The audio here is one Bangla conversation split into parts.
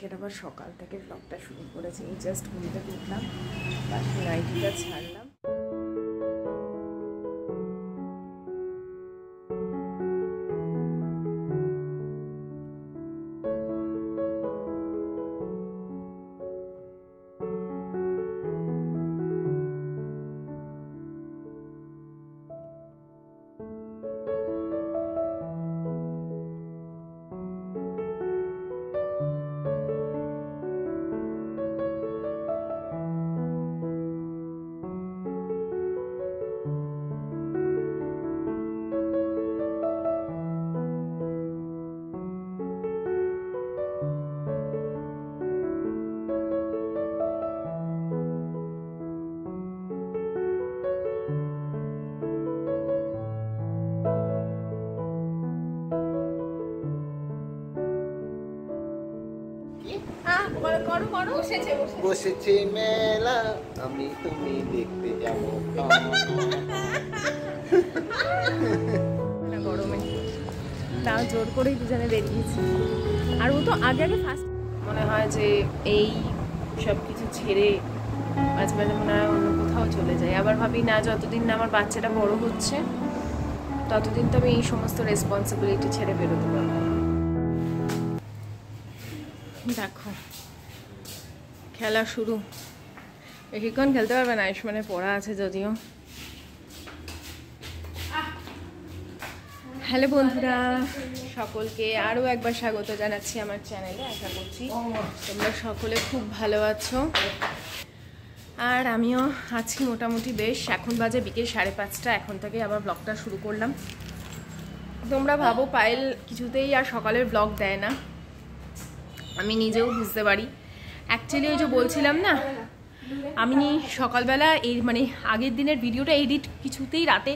আজকের আবার সকাল থেকে ব্লগটা শুরু করেছি। এই জাস্ট ঘুম থেকে উঠলাম, বাসি নাইটিটা ছাড়লাম। বসেছে মেলা, আমি তুমি দেখতে যাবো। গরমে তাও জোর করেই দুজনে বেরিয়েছি। আর ও তো আগে আগে ফার্স্ট মনে হয় যে এই সব কিছু ছেড়ে মাঝে মাঝে মনে হয় অন্য কোথাও চলে যায়। আবার ভাবি না, যতদিন না আমার বাচ্চাটা বড় হচ্ছে ততদিন তো আমি এই সমস্ত রেসপন্সিবিলিটি ছেড়ে বেরোতে পারবো। দেখো খেলা শুরু। বেশিক্ষণ খেলতে পারবে না, আয়ুষ্মানের পড়া আছে যদিও। হ্যালো বন্ধুরা, সকলকে আরও একবার স্বাগত জানাচ্ছি আমার চ্যানেলে। আশা করছি তোমরা সকলে খুব ভালো আছো, আর আমিও আছি মোটামুটি বেশ। এখন বাজে বিকেল 5:30। এখন থেকে আবার ব্লগটা শুরু করলাম। তোমরা ভাবো পায়েল কিছুতেই আর সকালের ব্লগ দেয় না, আমি নিজেও বুঝতে পারি। অ্যাকচুয়ালি ওই যে বলছিলাম না, আমি সকালবেলা এই মানে আগের দিনের ভিডিওটা এডিট কিছুতেই রাতে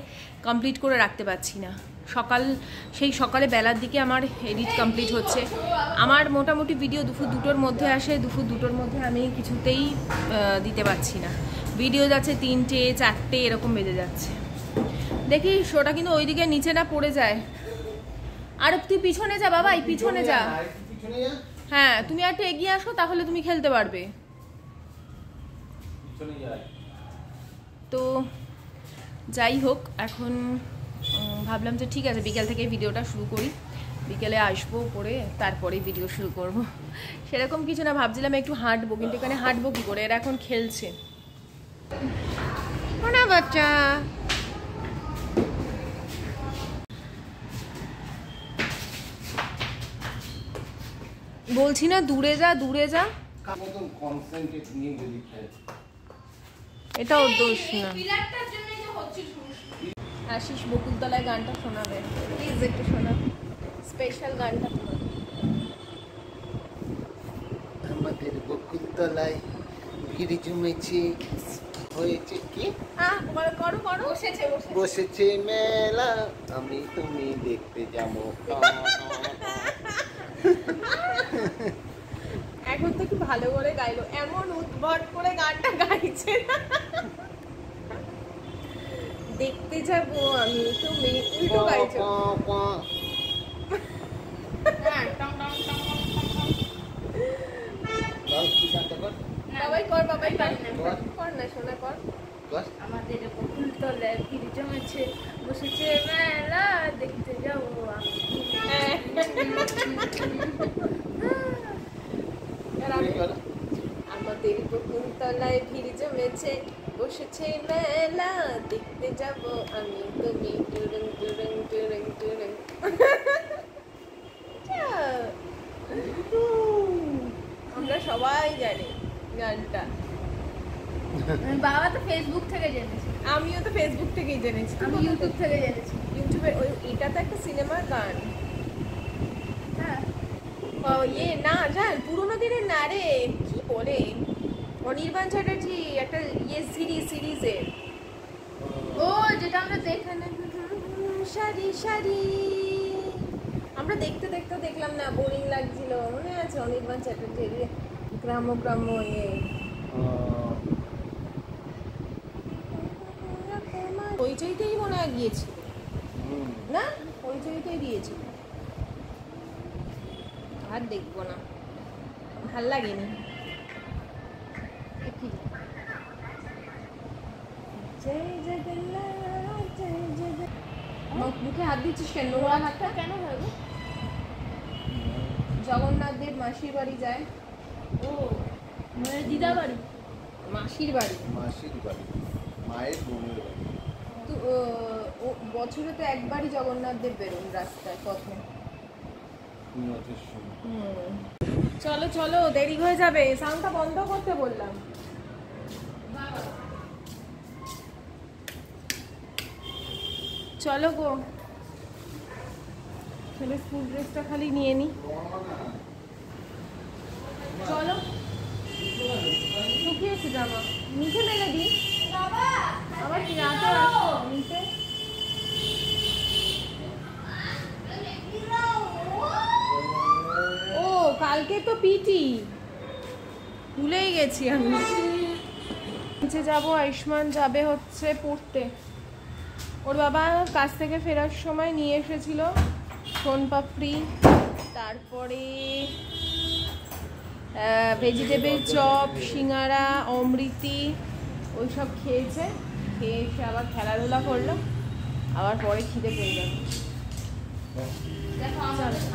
কমপ্লিট করে রাখতে পারছি না। সেই সকালে বেলার দিকে আমার এডিট কমপ্লিট হচ্ছে। আমার মোটামুটি ভিডিও দুপুর 2টোর মধ্যে আসে, দুপুর 2টোর মধ্যে আমি কিছুতেই দিতে পারছি না। ভিডিও যাচ্ছে 3টে 4টে এরকম বেজে যাচ্ছে। দেখি শোটা কিন্তু ওইদিকে নিচে না পড়ে যায়। আর তুই পিছনে যা বাবা, এই পিছনে যা। হ্যাঁ তুমি একটু এগিয়ে আসো, তাহলে তুমি খেলতে পারবে। তো যাই হোক, এখন ভাবলাম যে ঠিক আছে বিকেল থেকে ভিডিওটা শুরু করি। বিকেলে আসবো পরে, তারপরে ভিডিও শুরু করব। সেরকম কিছু না, ভাবছিলাম একটু হাঁটবো, কিন্তু এখানে হাঁটবো কি করে, এরা এখন খেলছে না বাচ্চা। বলছি না দূরে যা, দূরে যা। এটা ওর দোষ না। আশিস বকুলতলায় গানটা শোনাবে প্লিজ, একটু শোনাবে স্পেশাল গানটা। আমাদের বকুলতলায় ভিড় জমেছে, হয়েছে কি বসেছে মেলা, আমি তুমি দেখতে যাবো। এখন তো একটু ভালো করে গাইলো, এমন উদ্ভট করে গানটা গাইছে না। দেখতে যাবো আমি তুমি, উল্টো গাইছো। বাবাই কর, বাবাই কর না শোনা, কর। আমাদের বকুলতলায় ভিড় জমেছে, বসেছে মেলা, দেখতে যাবো আমি। আমাদের বকুলতলায় ভিড় জমেছে, বসেছে মেলা, দেখতে যাব আমি তুমি, টুরুং টুরুং টুরুং টুরুং। আমরা সবাই জানি গানটা। বাবা তো ফেসবুক থেকে জেনেছে, আমিও তো ফেসবুক থেকেই জেনেছি, আমি ইউটিউব থেকে জেনেছি। ইউটিউবে ওই এটা তো একটা সিনেমার গান। হ্যাঁ ইয়ে না জান, পুরোনো দিনের না রে, কি বলে, অনির্বাণ চ্যাটার্জি একটা ইয়ে সিরিজের। ও যেটা আমরা দেখেন সারি সারি, আমরা দেখতে দেখতে দেখলাম না, বোরিং লাগছিল, মনে আছে অনির্বাণ চ্যাটার্জির গ্রাম্য গ্রাম্য ইয়ে। হইচইতেই মনে হয় গিয়েছিল না, হইচইতেই দিয়েছিল। আর দেখবো না, ভাল লাগেনি। কি জয় জগন্নাথ জয় জগন্নাথ। মুখে হাত দিচ্ছিস কেন? নোংরা হাতটা কেন ভাবো? জগন্নাথ দেব মাসির বাড়ি যায়। ও মানে দিদা বাড়ি? মাসির বাড়ি, মাসির বাড়ি, মায়ের বোনের বাড়ি। তো বছরে তো একবারই জগন্নাথ দেব বেরোন রাস্তায় পথে। নিয়তের সময়। চলো চলো, দেরি হয়ে যাবে, সাউন্ডটা বন্ধ করতে বললাম। চলো গো, ছেলে স্কুল ড্রেসটা খালি নিয়ে নি। চলো, শুকিয়েছে জামা, নিচে মেলে দিই। আবার কি রাতে নিচে? ও কালকে তো পিটি, ভুলেই গেছি আমি। নিচে যাবো, আয়ুষ্মান যাবে হচ্ছে পড়তে। ওর বাবা কাজ থেকে ফেরার সময় নিয়ে এসেছিল সোনপাপড়ি, তারপরে ভেজিটেবল চপ, সিঙ্গারা, অমৃতি, ওইসব খেয়েছে। খেয়ে এসে আবার খেলাধুলা করলো, আবার পরে খিদে পেয়ে যাবে। দেখো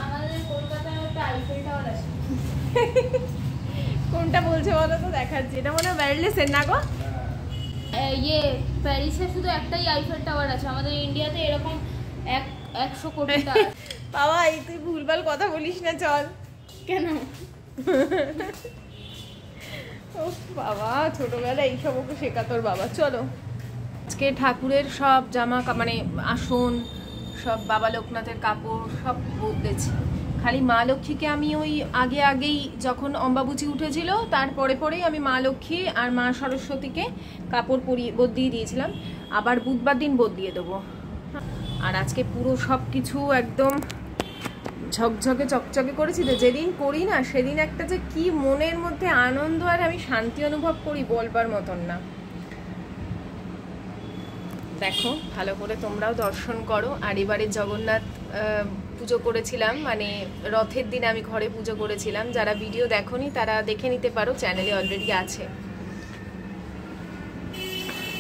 আমাদের কলকাতায় একটা আইফেল টাওয়ার আছে। কোনটা বলছে বলো তো, দেখাচ্ছি। এটা মনে হয় ব্যারেলেসের না গো? ইয়ে প্যারিসে শুধু একটাই আইফেল টাওয়ার আছে, আমাদের ইন্ডিয়াতে এরকম 100 কোটিটা আছে। বাবা এই তুই ভুলভাল কথা বলিস না, চল। কেন? ও বাবা, ছোটবেলায় এইসব ওকে শেখা তোর বাবা। চলো, আজকে ঠাকুরের সব জামা মানে আসন সব বাবা লোকনাথের কাপড় সব বদলেছি। খালি মা লক্ষ্মীকে আমি ওই আগেই যখন অম্বাবুচি উঠেছিল তারপরে পরেই আমি মা লক্ষ্মী আর মা সরস্বতীকে কাপড় বদলিয়ে দিয়েছিলাম। আবার বুধবার দিন বদলিয়ে দেবো। আর আজকে পুরো সব কিছু একদম ঝকঝকে চকচকে করেছি। তো যেদিন করি না সেদিন একটা যে কি মনের মধ্যে আনন্দ আর আমি শান্তি অনুভব করি বলবার মতন না। দেখো ভালো করে তোমরাও দর্শন করো। আর এবারে জগন্নাথ পুজো করেছিলাম, মানে রথের দিন আমি ঘরে পুজো করেছিলাম। যারা ভিডিও দেখোনি তারা দেখে নিতে পারো, চ্যানেলে অলরেডি আছে।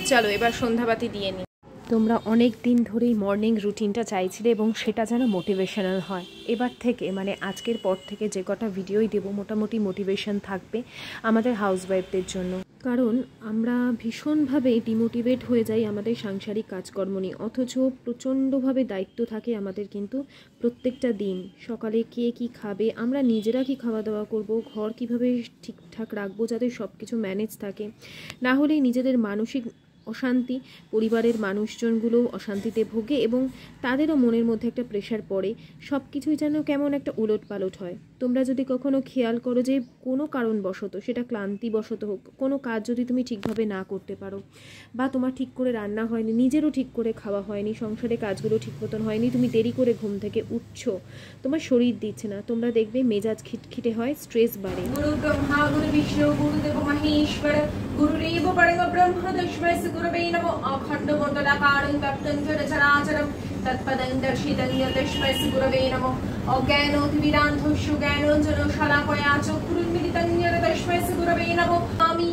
চলো এবার সন্ধ্যাবাতি দিয়ে নিই। তোমরা অনেক দিন ধরেই মর্নিং রুটিনটা চাইছিলে এবং সেটা যেন মোটিভেশনাল হয়। এবার থেকে মানে আজকের পর থেকে যে কটা ভিডিওই দেবো মোটামুটি মোটিভেশন থাকবে আমাদের হাউসওয়াইফদের জন্য। কারণ আমরা ভীষণভাবে ডিমোটিভেট হয়ে যাই আমাদের সাংসারিক কাজকর্ম নিয়ে, অথচ প্রচণ্ডভাবে দায়িত্ব থাকে আমাদের। কিন্তু প্রত্যেকটা দিন সকালে কে কী খাবে, আমরা নিজেরা কি খাওয়া দাওয়া করব, ঘর কিভাবে ঠিকঠাক রাখবো যাতে সব কিছু ম্যানেজ থাকে, না হলে নিজেদের মানসিক অশান্তি, পরিবারের মানুষজনগুলো অশান্তিতে ভোগে এবং তাদেরও মনের মধ্যে একটা প্রেশার পড়ে। সব কিছুই যেন কেমন একটা উলট পালট হয়। তোমরা যদি কখনো খেয়াল করো যে কোনো কারণবশত, সেটা ক্লান্তিবশত হোক, কোনো কাজ যদি তুমি ঠিকভাবে না করতে পারো, বা তোমার ঠিক করে রান্না হয়নি, নিজেরও ঠিক করে খাওয়া হয়নি, সংসারে কাজগুলো ঠিক মতন হয়নি, তুমি দেরি করে ঘুম থেকে উঠছো, তোমার শরীর দিচ্ছে না, তোমরা দেখবে মেজাজ খিটখিটে হয়, স্ট্রেস বাড়ে। গুরু ব্রহ্মা গুরু বিষ্ণু গুরুদেব মহেশ্বর গুরুরেব পরম ব্রহ্ম তস্मै শ্রীগুরবে নমঃ। অখণ্ড মণ্ডলাকারং ব্যপ্তং চরাচরং তৎপদং দর্শিতং তস্मै শ্রীগুরবে নমঃ। অজ্ঞানতিমিরান্ধস্য জ্ঞানাঞ্জনো শলাকয়া চক্ষুरुन्मीलितं येन तस्मै श्रीगुरवे नमः। আমি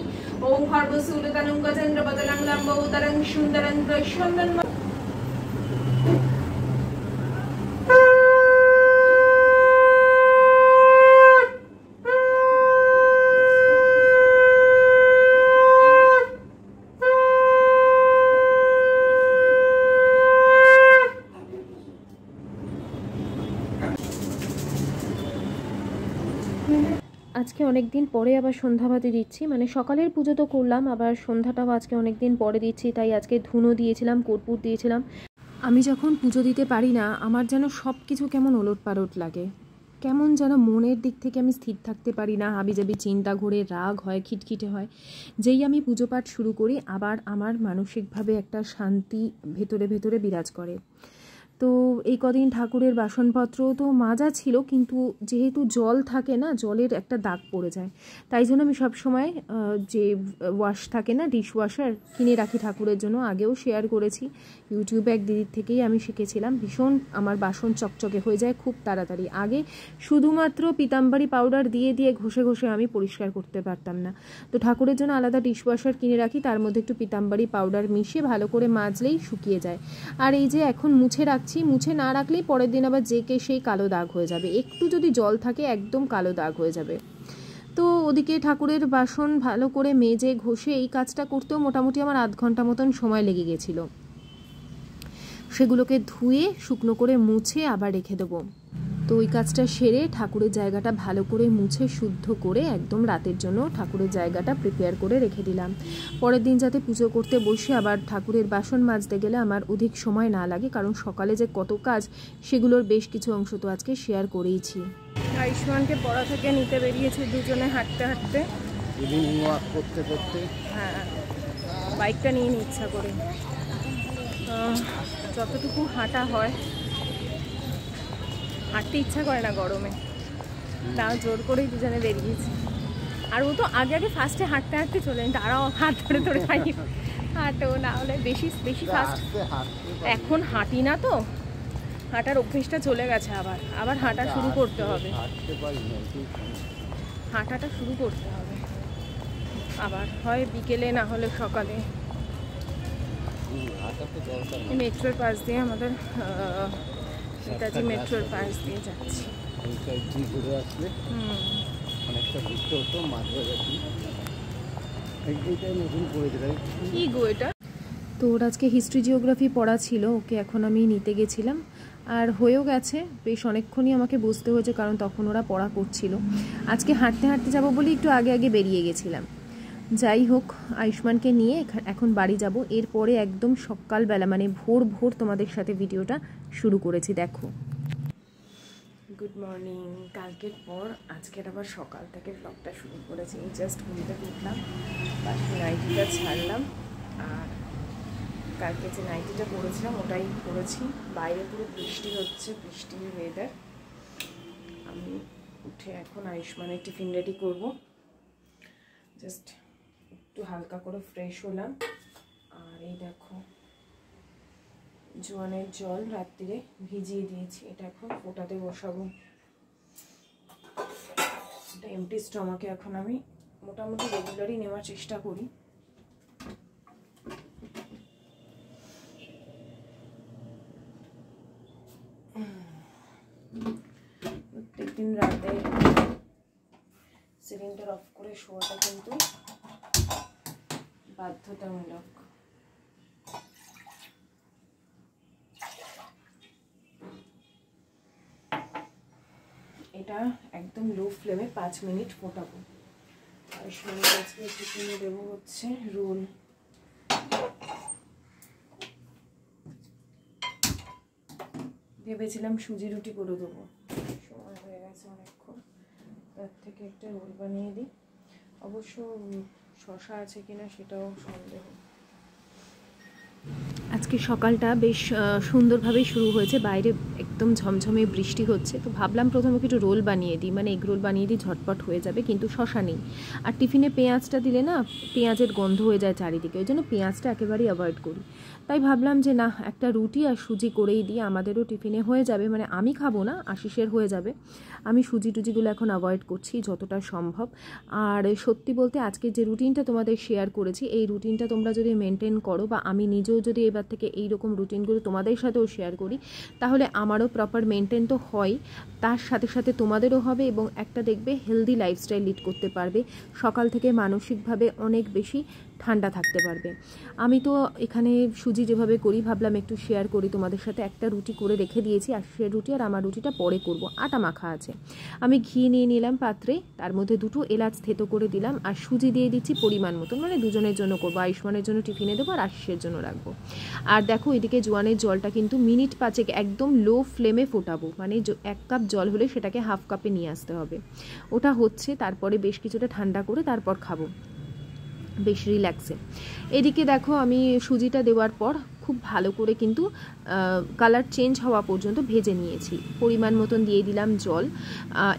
ওম হর্বশূলতনং গজেন্দ্রবদনং লম্বোদরং সুন্দরং প্রশান্তং। আজকে অনেক দিন পরে আবার সন্ধ্যাবাতি দিচ্ছি, মানে সকালের পুজো তো করলাম, আবার সন্ধ্যাটাও আজকে অনেক দিন পরে দিচ্ছি। তাই আজকে ধুনো দিয়েছিলাম, কর্পূর দিয়েছিলাম। আমি যখন পুজো দিতে পারি না আমার যেন সব কিছু কেমন ওলট পালট লাগে, কেমন যেন মনের দিক থেকে আমি স্থির থাকতে পারি না, হাবিজাবি চিন্তা ঘুরে, রাগ হয়, খিটখিটে হয়। যেই আমি পুজো পাঠ শুরু করি আবার আমার মানসিকভাবে একটা শান্তি ভেতরে ভেতরে বিরাজ করে। তো এই কদিন ঠাকুরের বাসনপত্র তো মাজা ছিল, কিন্তু যেহেতু জল থাকে না, জলের একটা দাগ পড়ে যায়, তাই জন্য আমি সবসময় যে ওয়াশ থাকে না, ডিশ ওয়াশার কিনে রাখি ঠাকুরের জন্য। আগেও শেয়ার করেছি, ইউটিউবে এক দিদির থেকেই আমি শিখেছিলাম। ভীষণ আমার বাসন চকচকে হয়ে যায় খুব তাড়াতাড়ি। আগে শুধুমাত্র পিতাম্বরী পাউডার দিয়ে দিয়ে ঘষে ঘষে আমি পরিষ্কার করতে পারতাম না। তো ঠাকুরের জন্য আলাদা ডিশ ওয়াশার কিনে রাখি, তার মধ্যে একটু পিতাম্বরী পাউডার মিশিয়ে ভালো করে মাজলেই শুকিয়ে যায়। আর এই যে এখন মুছে রাখছি, মুছে না রাখলেই পরের দিন আবার জেকে সেই কালো দাগ হয়ে যাবে। একটু যদি জল থাকে একদম কালো দাগ হয়ে যাবে। তো ওদিকে ঠাকুরের বাসন ভালো করে মেজে ঘষে এই কাজটা করতেও মোটামুটি আমার আধ ঘন্টা মতন সময় লেগে গেছিলো। সেগুলোকে ধুয়ে শুকনো করে মুছে আবার রেখে দেবো। তো ওই কাজটা সেরে ঠাকুরের জায়গাটা ভালো করে মুছে শুদ্ধ করে একদম রাতের জন্য ঠাকুরের জায়গাটা প্রিপেয়ার করে রেখে দিলাম। পরের দিন যাতে পুজো করতে বসে আবার ঠাকুরের বাসন মাজতে গেলে আমার অধিক সময় না লাগে, কারণ সকালে যে কত কাজ সেগুলোর বেশ কিছু অংশ তো আজকে শেয়ার করেইছি। আয়ুষ্মানকে পড়া থেকে নিতে বেরিয়েছে দুজনে হাঁটতে হাঁটতে, ইভিনিং ওয়াক করতে করতে। হ্যাঁ, বাইকটা নিয়ে নিই ইচ্ছা করে। যতটুকু হাঁটা হয়, হাঁটতে ইচ্ছা করে না গরমে, তাও জোর করেই দুজনে বেরিয়েছি। আর ও তো আগে আগে ফার্স্টে হাঁটতে হাঁটতে চলে, তারাও হাত ধরে ধরে হাঁটো, না হলে বেশি বেশি ফার্স্ট। এখন হাঁটি না তো, হাঁটার অভ্যেসটা চলে গেছে, আবার আবার হাঁটা শুরু করতে হবে, হাঁটাটা শুরু করতে হবে আবার, হয় বিকেলে না হলে সকালে। মেট্রোর পাশ দিয়ে আমাদের নেতাজি মেট্রোর পাশ দিয়ে যাচ্ছি। ঘুরে আসলে অনেকটা ঘুরতে হতো মাঝবাজার। এইটাই নতুন করে দিলাম। কি গো এটা? তো ওর আজকে হিস্ট্রি জিওগ্রাফি পড়া ছিল, ওকে এখন আমি নিতে গেছিলাম, আর হয়েও গেছে। বেশ অনেকক্ষণই আমাকে বসতে হয়েছে, কারণ তখন ওরা পড়া করছিল। আজকে হাঁটতে হাঁটতে যাবো বলে একটু আগে আগে বেরিয়ে গেছিলাম। যাই হোক, আয়ুষ্মানকে নিয়ে এখন বাড়ি যাব। এরপরে একদম সকালবেলা মানে ভোর ভোর তোমাদের সাথে ভিডিওটা শুরু করেছি, দেখো। Good morning. কালকের পর আজকের আবার সকাল থেকে ব্লগটা শুরু করেছি। জাস্ট ঘুম থেকে উঠলাম, বাকি নাইটিটা ছাড়লাম, আর কালকে যে নাইটিটা পরেছিলাম ওটাই পরেছি। বাইরে পুরো বৃষ্টি হচ্ছে, বৃষ্টির ওয়েদার। আমি উঠে এখন আয়ুষ্মানের টিফিন রেডি করব। জাস্ট একটু হালকা করে ফ্রেশ হলাম। আর এই দেখো, জোয়ানের জল রাত্রিরে ভিজিয়ে দিয়েছি, এটা এখন ফোটাতে বসাবো। এটা এমটি স্টমাকে এখন আমি মোটামুটি রেগুলারই নেওয়ার চেষ্টা করি। প্রত্যেকদিন রাতে সিলিন্ডার অফ করে শোয়াটা কিন্তু বাধ্যতামূলক। এটা একদম লো ফ্লেমে 5 মিনিট ফোটাবো। আর সঙ্গে আজকে টিফিনে দেবো হচ্ছে রোল। ভেবেছিলাম সুজি রুটি করে দেবো, সময় হয়ে গেছে অনেকক্ষণ, তার থেকে একটা রোল বানিয়ে দিই। অবশ্য শশা আছে কিনা সেটাও সন্দেহ। আজকে সকালটা বেশ সুন্দরভাবেই শুরু হয়েছে, বাইরে একদম ঝমঝমে বৃষ্টি হচ্ছে। তো ভাবলাম প্রথমে একটু রোল বানিয়ে দিই, মানে এগ রোল বানিয়ে দিই, ঝটপট হয়ে যাবে। কিন্তু শশা নেই, আর টিফিনে পেঁয়াজটা দিলে না পেঁয়াজের গন্ধ হয়ে যায় চারিদিকে, ওই জন্য পেঁয়াজটা একেবারেই অ্যাভয়েড করি। তাই ভাবলাম যে না, একটা রুটি আর সুজি করেই দিই, আমাদেরও টিফিনে হয়ে যাবে। মানে আমি খাবো না, আশিসের হয়ে যাবে। আমি সুজি টুজিগুলো এখন অ্যাভয়েড করছি যতটা সম্ভব। আর সত্যি বলতে আজকে যে রুটিনটা তোমাদের শেয়ার করেছি, এই রুটিনটা তোমরা যদি মেনটেন করো, বা আমি নিজেও যদি এবার থেকে এইরকম রুটিনগুলো তোমাদের সাথেও শেয়ার করি, তাহলে আমারও প্রপার মেনটেন তো হয়, তার সাথে সাথে তোমাদেরও হবে, এবং একটা দেখবে হেলদি লাইফস্টাইল লিড করতে পারবে। সকাল থেকে মানসিকভাবে অনেক বেশি ঠান্ডা থাকতে পারবে। আমি তো এখানে সুজি যেভাবে করি ভাবলাম একটু শেয়ার করি তোমাদের সাথে। একটা রুটি করে রেখে দিয়েছি, আর সে রুটি আর আমার রুটিটা পরে করব। আটা মাখা আছে, আমি ঘি নিয়ে নিলাম পাত্রে, তার মধ্যে 2টো এলাচ থেতো করে দিলাম, আর সুজি দিয়ে দিচ্ছি পরিমাণ মতন, মানে দুজনের জন্য করবো। আয়ুষ্মানের জন্য টিফিনে দেবো, আর আশিসের জন্য রাখবো। আর দেখো এদিকে জোয়ানের জলটা কিন্তু মিনিট 5 একদম লো ফ্লেমে ফোটাবো, মানে 1 কাপ জল হলে সেটাকে হাফ কাপে নিয়ে আসতে হবে। ওটা হচ্ছে, তারপরে বেশ কিছুটা ঠান্ডা করে তারপর খাবো বেশ রিল্যাক্সে। এদিকে দেখো আমি সুজিটা দেওয়ার পর খুব ভালো করে কিন্তু কালার চেঞ্জ হওয়া পর্যন্ত ভেজে নিয়েছি। পরিমাণ মতন দিয়ে দিলাম জল।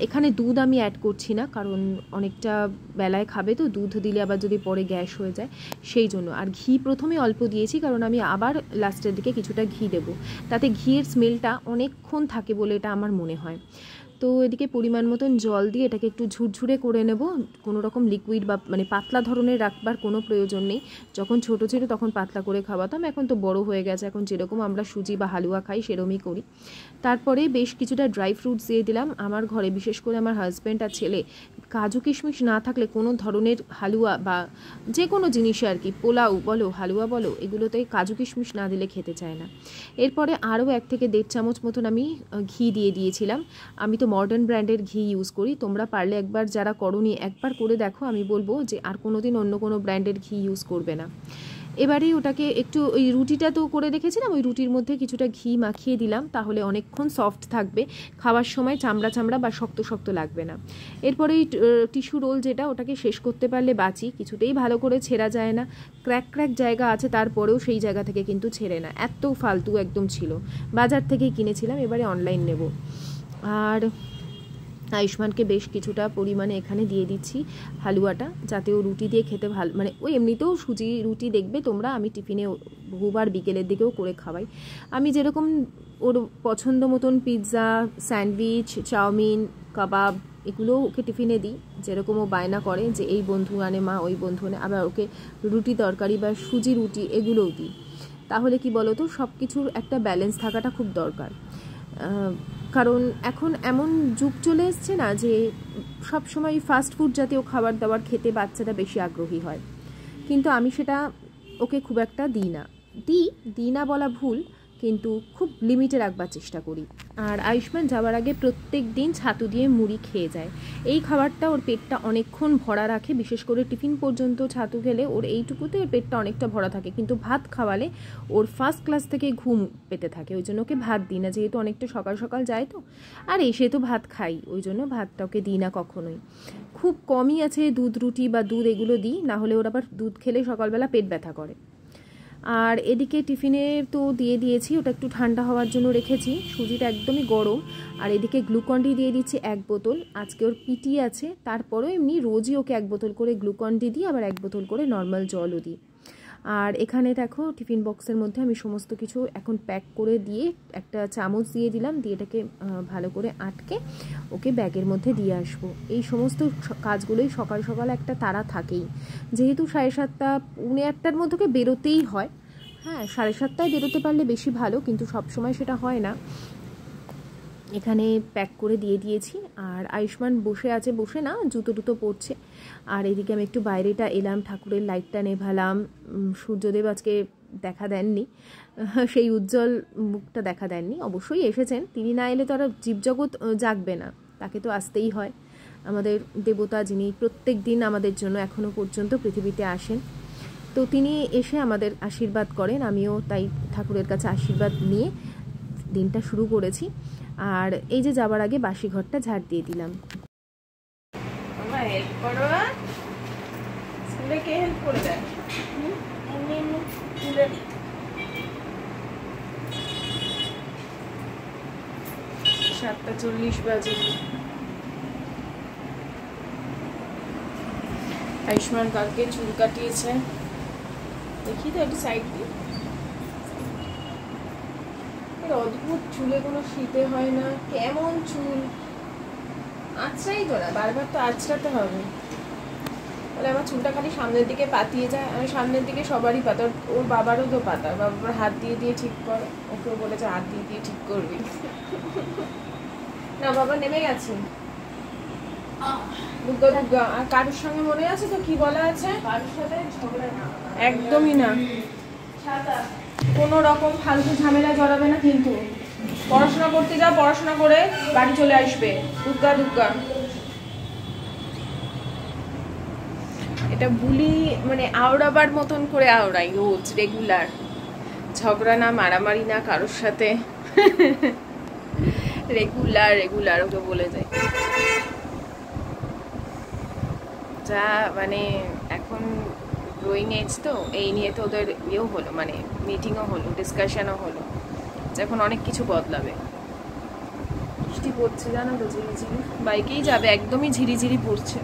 এখানে দুধ আমি অ্যাড করছি না, কারণ অনেকটা বেলায় খাবে তো দুধ দিলে আবার যদি পরে গ্যাস হয়ে যায় সেই জন্য। আর ঘি প্রথমে অল্প দিয়েছি, কারণ আমি আবার লাস্টের দিকে কিছুটা ঘি দেবো, তাতে ঘিয়ের স্মেলটা অনেকক্ষণ থাকে বলে এটা আমার মনে হয়। তো এদিকে পরিমাণ মতন জল দিয়ে এটাকে একটু ঝুরঝুরে করে নেব। কোনো রকম লিকুইড বা মানে পাতলা ধরনের রাখবার কোনো প্রয়োজন নেই। যখন ছোটো ছিল তখন পাতলা করে খাওয়াতাম, এখন তো বড় হয়ে গেছে, এখন যেরকম আমরা সুজি বা হালুয়া খাই সেরকমই করি। তারপরে বেশ কিছুটা ড্রাই ফ্রুটস দিয়ে দিলাম। আমার ঘরে বিশেষ করে আমার হাজব্যান্ড আর ছেলে কাজু কিশমিশ না থাকলে কোনো ধরনের হালুয়া বা যে কোনো জিনিসে আর কি, পোলাও বলো হালুয়া বলো, এগুলোতে কাজু কিশমিশ না দিলে খেতে চায় না। এরপরে আরও 1 থেকে 1.5 চামচ মতন আমি ঘি দিয়ে দিয়েছিলাম। আমি তো মডার্ন ব্র্যান্ডের ঘি ইউজ করি, তোমরা পারলে একবার যারা করোনি একবার করে দেখো, আমি বলবো যে আর কোনো দিন অন্য কোনো ব্র্যান্ডের ঘি ইউজ করবে না। এবারে ওটাকে একটু ওই রুটিটা তো করে রেখেছিলাম, ওই রুটির মধ্যে কিছুটা ঘি মাখিয়ে দিলাম, তাহলে অনেকক্ষণ সফট থাকবে, খাওয়ার সময় চামড়া চামড়া বা শক্ত শক্ত লাগবে না। এরপরে এই টিস্যু রোল যেটা, ওটাকে শেষ করতে পারলে বাঁচি, কিছুতেই ভালো করে ছেঁড়া যায় না, ক্র্যাক ক্র্যাক জায়গা আছে, তারপরেও সেই জায়গা থেকে কিন্তু ছেড়ে না, এত ফালতু একদম ছিল। বাজার থেকেই কিনেছিলাম, এবারে অনলাইন নেব। আর আয়ুষ্মানকে বেশ কিছুটা পরিমাণে এখানে দিয়ে দিচ্ছি হালুয়াটা, যাতে ও রুটি দিয়ে খেতে ভালো, মানে ওই এমনিতেও সুজি রুটি দেখবে তোমরা, আমি টিফিনে বহুবার বিকেলের দিকেও করে খাওয়াই। আমি যেরকম ওর পছন্দ মতন পিৎজা, স্যান্ডউইচ, চাউমিন, কাবাব এগুলো ওকে টিফিনে দিই, যেরকম ও বায়না করে যে এই বন্ধু আনে মা, ওই বন্ধু আনে, আবার ওকে রুটি তরকারি বা সুজি রুটি এগুলোও দিই। তাহলে কি বলো তো, সব কিছুর একটা ব্যালেন্স থাকাটা খুব দরকার। কারণ এখন এমন যুগ চলে এসছে না যে সব সময় ফাস্ট ফুড জাতীয় খাবার দাবার খেতে বাচ্চারা বেশি আগ্রহী হয়, কিন্তু আমি সেটা ওকে খুব একটা দিই না বলা ভুল, কিন্তু খুব লিমিটে রাখবার চেষ্টা করি। আর আয়ুষ্মান যাওয়ার আগে প্রত্যেক দিন ছাতু দিয়ে মুড়ি খেয়ে যায়। এই খাবারটা ওর পেটটা অনেকক্ষণ ভরা রাখে, বিশেষ করে টিফিন পর্যন্ত ছাতু খেলে ওর এইটুকুতে ওর পেটটা অনেকটা ভরা থাকে, কিন্তু ভাত খাওয়ালে ওর ফার্স্ট ক্লাস থেকে ঘুম পেতে থাকে, ওই জন্য ওকে ভাত দিই না, যেহেতু অনেকটা সকাল সকাল যায় তো, আর এসে তো ভাত খাই, ওই জন্য ভাতটা ওকে দিই না কখনোই। খুব কমই আছে দুধ রুটি বা দুধ এগুলো দিই, না হলে ওর আবার দুধ খেলে সকালবেলা পেট ব্যথা করে। আর এদিকে টিফিনে তো দিয়ে দিয়েছি, ওটা একটু ঠান্ডা হওয়ার জন্য রেখেছি, সুজিটা একদমই গরম। আর এদিকে গ্লুকন-ডি দিয়ে দিচ্ছি 1 বোতল, আজকে ওর পিটি আছে, তারপরেও এমনি রোজই ওকে 1 বোতল করে গ্লুকন-ডি দিই, আবার 1 বোতল করে নর্মাল জলও দিই। আর এখানে দেখো টিফিন বক্সের মধ্যে আমি সমস্ত কিছু এখন প্যাক করে দিয়ে একটা চামচ দিয়ে দিলাম, দিয়ে এটাকে ভালো করে আটকে ওকে ব্যাগের মধ্যে দিয়ে আসবো। এই সমস্ত কাজগুলোই সকাল সকাল একটা তাড়া থাকেই, যেহেতু 7:30 পৌনে 8টার মধ্যে বেরোতেই হয়। হ্যাঁ, 7:30টায় বেরোতে পারলে বেশি ভালো, কিন্তু সব সময় সেটা হয় না। এখানে প্যাক করে দিয়ে দিয়েছি। আর আয়ুষ্মান বসে না জুতো টুতো পরছে। আর এদিকে আমি একটু বাইরেটা এলাম, ঠাকুরের লাইটটা নেভালাম। সূর্যদেব আজকে দেখা দেননি, সেই উজ্জ্বল মুখটা দেখা দেননি, অবশ্যই এসেছেন, তিনি না এলে তো আর জীবজগৎ জাগবে না, তাকে তো আসতেই হয়। আমাদের দেবতা, যিনি প্রত্যেক দিন আমাদের জন্য এখনো পর্যন্ত পৃথিবীতে আসেন, তো তিনি এসে আমাদের আশীর্বাদ করেন। আমিও তাই ঠাকুরের কাছে আশীর্বাদ নিয়ে দিনটা শুরু করেছি। আর এই যে যাবার আগে বাসি ঘরটা ঝাড় দিয়ে দিলাম। হেল্প করো, স্কুলে কে হেল্প করে দেয়? 7:40 বাজে। আয়ুষ্মান কালকে চুল কাটিয়েছে, দেখি তো একটু সাইড দিয়ে। অদ্ভুত চুলে কোনো শীতে হয় না, কেমন চুল, আঁচড়াই তো না, বারবার তো আঁচড়াতে হবে। বলে আমার চুলটা খালি সামনের দিকে পাতিয়ে যায়, আমি সামনের দিকে সবারই পাতা, ওর বাবারও তো পাতা, বাবার হাত দিয়ে দিয়ে ঠিক করে, ওকেও বলেছে হাত দিয়ে দিয়ে ঠিক করবি। না বাবা নেমে গেছে। দুর্গা দুর্গা। আর কারোর সঙ্গে মনে আছে তো কি বলা আছে? কারোর সাথে ঝগড়া না, একদমই না, কোনো রকম ফালতু ঝামেলা জড়াবে না, কিন্তু পড়াশোনা করতে যাও, পড়াশোনা করে বাড়ি চলে আসবে। দুর্গা দুর্গা। এটা বুলি মানে আওড়াবার মতন করে আওড়াই রোজ রেগুলার, ঝগড়া না, মারামারি না কারোর সাথে, রেগুলার রেগুলার ওকে বলে যায়। যা মানে এখন গ্রোয়িং এজ তো, এই নিয়ে তো ওদের ইয়েও হলো, মানে মিটিংও হলো, ডিসকাশনও হলো, যে এখন অনেক কিছু বদলাবে। বৃষ্টি পড়ছে জানো তো, ঝিরিঝিরি, বাইকেই যাবে, একদমই ঝিরিঝিরি পড়ছে।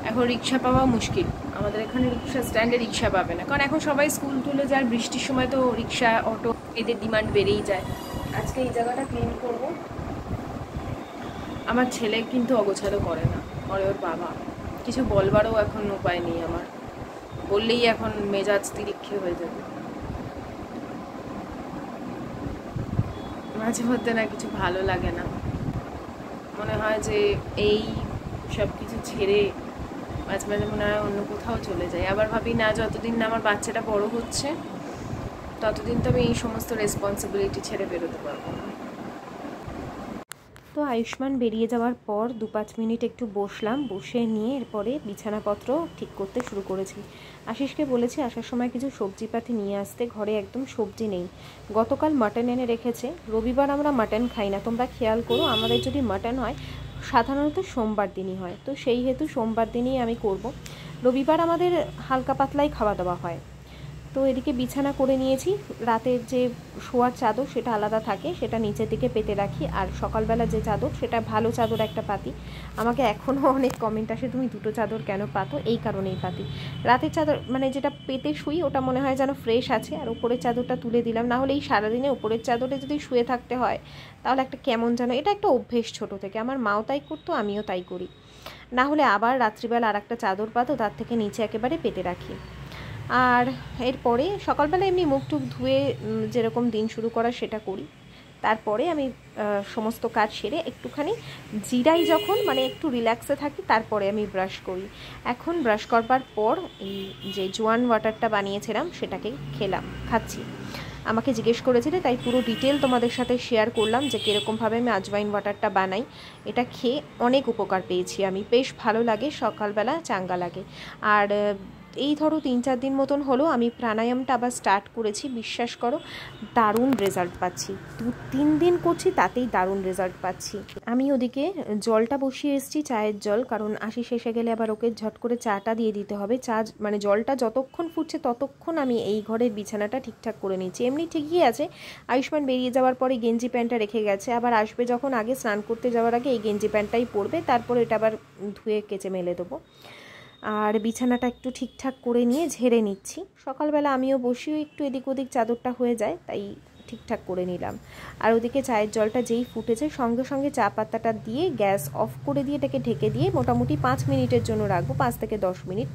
এখন রিক্সা পাওয়া মুশকিল, আমাদের এখানে রিক্সা স্ট্যান্ডে রিক্সা পাবে না, কারণ এখন সবাই স্কুল তুলে যায়, বৃষ্টির সময় তো রিক্সা অটো এদের ডিমান্ড বেড়েই যায়। আজকে এই জায়গাটা ক্লিন করব। আমার ছেলে কিন্তু অগোছালো করে না, করে ওর বাবা। কিছু বলবারও এখন উপায় নেই আমার, বললেই এখন মেজাজ তিরিক্ষে হয়ে যাবে। মাঝে মধ্যে না কিছু ভালো লাগে না, মনে হয় যে এই সব কিছু ছেড়ে মাঝে মাঝে মনে হয় অন্য কোথাও চলে যায়। আবার ভাবি না, যতদিন না আমার বাচ্চাটা বড় হচ্ছে ততদিন তো আমি এই সমস্ত রেসপন্সিবিলিটি ছেড়ে বেরোতে পারবো না। তো আয়ুষ্মান বেরিয়ে যাওয়ার পর 2-5 মিনিট একটু বসলাম, বসে নিয়ে এরপরে বিছানাপত্র ঠিক করতে শুরু করেছি। আশিসকে বলেছি আসার সময় কিছু সবজিপাতি নিয়ে আসতে, ঘরে একদম সবজি নেই। গতকাল মাটন এনে রেখেছে, রবিবার আমরা মাটন খাই না, তোমরা খেয়াল করো, আমাদের যদি মাটন হয় সাধারণত সোমবার দিনই হয়, তো সেই হেতু সোমবার দিনই আমি করব। রবিবার আমাদের হালকা পাতলাই খাওয়া দাওয়া হয়। তো এদিকে বিছানা করে নিয়েছি, রাতের যে শোয়ার চাদর সেটা আলাদা থাকে, সেটা নিচের দিকে পেতে রাখি, আর সকালবেলা যে চাদর সেটা ভালো চাদর একটা পাতি। আমাকে এখনও অনেক কমেন্ট আসে তুমি দুটো চাদর কেন পাতো, এই কারণেই পাতি। রাতের চাদর মানে যেটা পেতে শুই ওটা মনে হয় যেন ফ্রেশ আছে, আর উপরের চাদরটা তুলে দিলাম, না হলে এই সারাদিনে উপরের চাদরে যদি শুয়ে থাকতে হয় তাহলে একটা কেমন যেন, এটা একটা অভ্যেস ছোট থেকে, আমার মাও তাই করতো, আমিও তাই করি। না হলে আবার রাত্রিবেলা আর একটা চাদর পাতো, তার থেকে নিচে একেবারে পেতে রাখি। আর এরপরে সকালবেলা এমনি মুখ টুক ধুয়ে যেরকম দিন শুরু করা সেটা করি, তারপরে আমি সমস্ত কাজ সেরে একটুখানি জিরাই যখন মানে একটু রিল্যাক্সে থাকি, তারপরে আমি ব্রাশ করি। এখন ব্রাশ করবার পর এই যে জোয়ান ওয়াটারটা বানিয়েছিলাম সেটাকে খাচ্ছি। আমাকে জিজ্ঞেস করেছিলে তাই পুরো ডিটেল তোমাদের সাথে শেয়ার করলাম যে কীরকমভাবে আমি আজওয়াইন ওয়াটারটা বানাই। এটা খেয়ে অনেক উপকার পেয়েছি আমি, বেশ ভালো লাগে, সকালবেলা চাঙ্গা লাগে। আর এই ধরো 3-4 দিন মতন হলো আমি প্রাণায়ামটা আবার স্টার্ট করেছি, বিশ্বাস করো দারুণ রেজাল্ট পাচ্ছি। 2-3 দিন করছি তাতেই দারুণ রেজাল্ট পাচ্ছি। আমি ওদিকে জলটা বসিয়ে এসেছি, চায়ের জল, কারণ আশিস এসে গেলে আবার ওকে ঝট করে চাটা দিয়ে দিতে হবে। চা মানে জলটা যতক্ষণ ফুটছে ততক্ষণ আমি এই ঘরের বিছানাটা ঠিকঠাক করে নিচ্ছি। এমনি ঠিকই আছে, আয়ুষ্মান বেরিয়ে যাওয়ার পরে গেঞ্জি প্যান্টটা রেখে গেছে, আবার আসবে যখন, আগে স্নান করতে যাওয়ার আগে এই গেঞ্জি প্যান্টটাই পরবে, তারপর এটা আবার ধুয়ে কেচে মেলে দেবো। আর বিছানাটা একটু ঠিকঠাক করে নিয়ে ঝেড়ে নিচ্ছি। সকালবেলা আমিও বসিও একটু এদিক ওদিক চাদরটা হয়ে যায়, তাই ঠিকঠাক করে নিলাম। আর ওদিকে চায়ের জলটা যেই ফুটেছে সঙ্গে সঙ্গে চা পাতাটা দিয়ে গ্যাস অফ করে দিয়ে এটাকে ঢেকে দিয়ে মোটামুটি 5 মিনিটের জন্য রাখবো, 5 থেকে 10 মিনিট,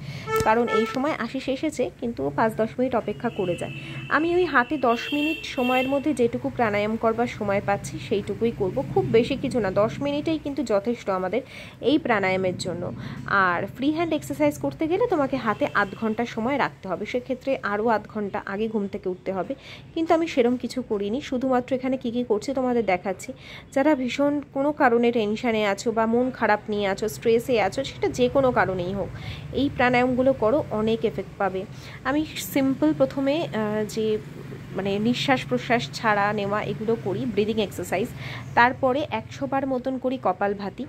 কারণ এই সময় আশিস এসেছে কিন্তু 5-10 মিনিট অপেক্ষা করে যায়। আমি ওই হাতে 10 মিনিট সময়ের মধ্যে যেটুকু প্রাণায়াম করবার সময় পাচ্ছি সেইটুকুই করব, খুব বেশি কিছু না, 10 মিনিটেই কিন্তু যথেষ্ট আমাদের এই প্রাণায়ামের জন্য। আর ফ্রি হ্যান্ড এক্সারসাইজ করতে গেলে তোমাকে হাতে আধ ঘন্টা সময় রাখতে হবে, সেক্ষেত্রে আরও আধ ঘন্টা আগে ঘুম থেকে উঠতে হবে, কিন্তু আমি সেরম কিছু করিনি। শুধুমাত্র এখানে কী কী করছি তোমাদের দেখাচ্ছি। যারা ভীষণ কোনো কারণে টেনশানে আছো বা মন খারাপ নিয়ে আছো, স্ট্রেসে আছো, সেটা যে কোনো কারণেই হোক, এই প্রাণায়ামগুলো করো, অনেক এফেক্ট পাবে। আমি সিম্পল প্রথমে যে মানে নিঃশ্বাস প্রশ্বাস ছাড়া নেওয়া এগুলো করি, ব্রিদিং এক্সারসাইজ, তারপরে 100 বার মতন করি কপালভাতি,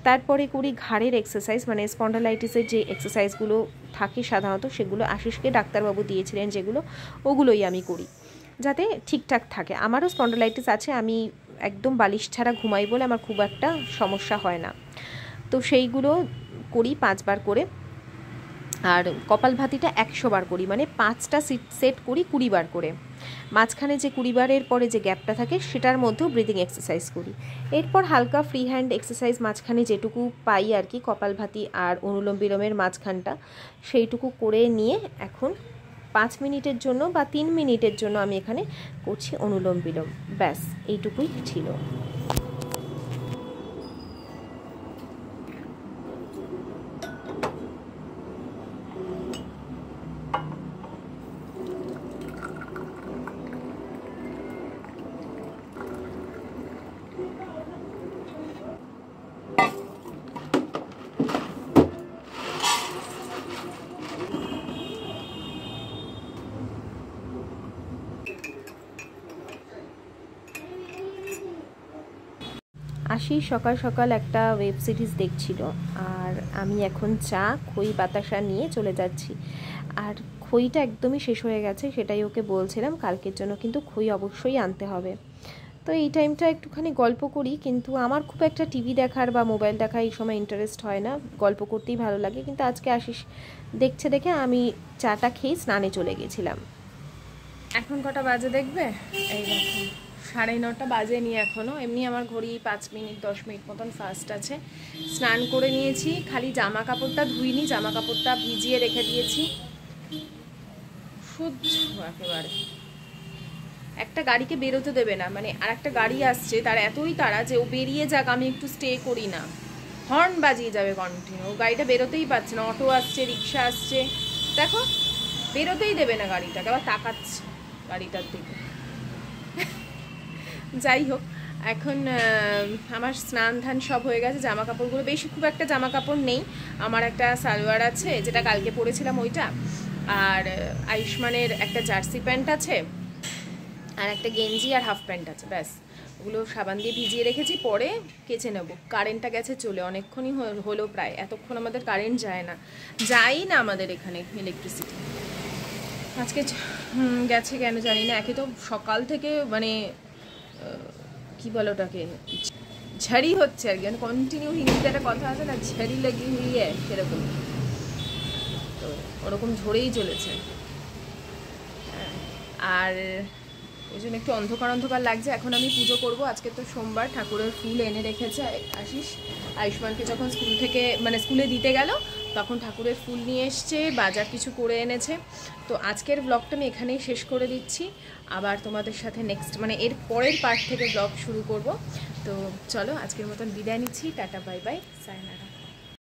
তারপরে করি ঘাড়ের এক্সারসাইজ, মানে স্পন্ডালাইটিসের যে এক্সারসাইজগুলো থাকে সাধারণত সেগুলো আশিসকে ডাক্তারবাবু দিয়েছিলেন যেগুলো, ওগুলোই আমি করি যাতে ঠিকঠাক থাকে। আমারও স্পন্ডালাইটিস আছে, আমি একদম বালিশ ছাড়া ঘুমাই বলে আমার খুব একটা সমস্যা হয় না, তো সেইগুলো করি 5 বার করে। আর কপালভাতিটা 100 বার করি, মানে 5টা সেট করি 20 বার করে, মাঝখানে যে 20 বারের পরে যে গ্যাপটা থাকে সেটার মধ্যেও ব্রিদিং এক্সারসাইজ করি। এরপর হালকা ফ্রি হ্যান্ড এক্সারসাইজ মাঝখানে যেটুকু পাই আর কি, কপালভাতি আর অনুলোম বিলোমের মাঝখানটা সেইটুকু করে নিয়ে এখন 5 মিনিটের জন্য বা 3 মিনিটের জন্য আমি এখানে করছি অনুলোম বিলোম, ব্যাস এইটুকুই ছিল। আশিস সকাল সকাল একটা ওয়েব সিরিজ দেখছিল, আর আর আমি এখন চা খই বাতাসা নিয়ে চলে যাচ্ছি। আর খইটা একদমই শেষ হয়ে গেছে, সেটাই ওকে বলছিলাম, কালকের জন্য কিন্তু খই অবশ্যই আনতে হবে। তো এই টাইমটা একটুখানি গল্প করি, কিন্তু আমার খুব একটা টিভি দেখার বা মোবাইল দেখা এই সময় ইন্টারেস্ট হয় না, গল্প করতেই ভালো লাগে। কিন্তু আজকে আশিস দেখছে দেখে আমি চাটা খেয়ে স্নানে চলে গেছিলাম। এখন কটা বাজে দেখবে? এই দেখো 9:30 বাজেনি এখনও। এমনি আমার ঘড়ি 5 মিনিট 10 মিনিট মতন ফাস্ট আছে। স্নান করে নিয়েছি, খালি জামা কাপড়টা ধুইনি, জামা কাপড়টা ভিজিয়ে রেখে দিয়েছি। সহ্য একেবারে, একটা গাড়িকে বেরোতে দেবে না, মানে আর একটা গাড়ি আসছে, তার এতই তাড়া যে ও বেরিয়ে যাক, আমি একটু স্টে করি না, হর্ন বাজিয়ে যাবে কন্টিনিউ। ও গাড়িটা বেরোতেই পারছে না, অটো আসছে, রিক্সা আসছে, দেখো বেরোতেই দেবে না গাড়িটাকে, আবার তাকাচ্ছে গাড়িটার দিকে। যাই হোক, এখন আমার স্নান ধান সব হয়ে গেছে, জামা কাপড়গুলো বেশি খুব একটা জামা কাপড় নেই। আমার একটা সালোয়ার আছে যেটা কালকে পরেছিলাম ওইটা, আর আয়ুষ্মানের একটা জার্সি প্যান্ট আছে, আর একটা গেঞ্জি আর হাফ প্যান্ট আছে, ব্যাস। ওগুলো সাবান দিয়ে ভিজিয়ে রেখেছি, পরে কেচে নেবো। কারেন্টটা গেছে চলে, অনেকক্ষণই হলো প্রায়, এতক্ষণ আমাদের কারেন্ট যায় না, যাই না আমাদের এখানে ইলেকট্রিসিটি। আজকে গেছে কেন জানি না। একে তো সকাল থেকে মানে কি বলে ওটাকে, ঝাড়ি হচ্ছে আর কি, মানে কন্টিনিউ, হিন্দিতে একটা কথা আছে না, ঝাড়ি লাগি হুইয়ে, সেরকম, তো ওরকম ঝরেই চলেছে। আর ওই জন্য একটু অন্ধকার অন্ধকার লাগছে। এখন আমি পুজো করব, আজকে তো সোমবার, ঠাকুরের ফুল এনে রেখেছে আশিস। আয়ুষ্মানকে যখন স্কুল থেকে মানে স্কুলে দিতে গেল তখন ঠাকুরের ফুল নিয়ে এসছে, বাজার কিছু করে এনেছে। তো আজকের ব্লগটা আমি এখানেই শেষ করে দিচ্ছি, আবার তোমাদের সাথে নেক্সট মানে এর পরের পার্ট থেকে ব্লগ শুরু করব। তো চলো আজকের মতন বিদায় নিচ্ছি, টাটা বাই বাই, সায়নারা।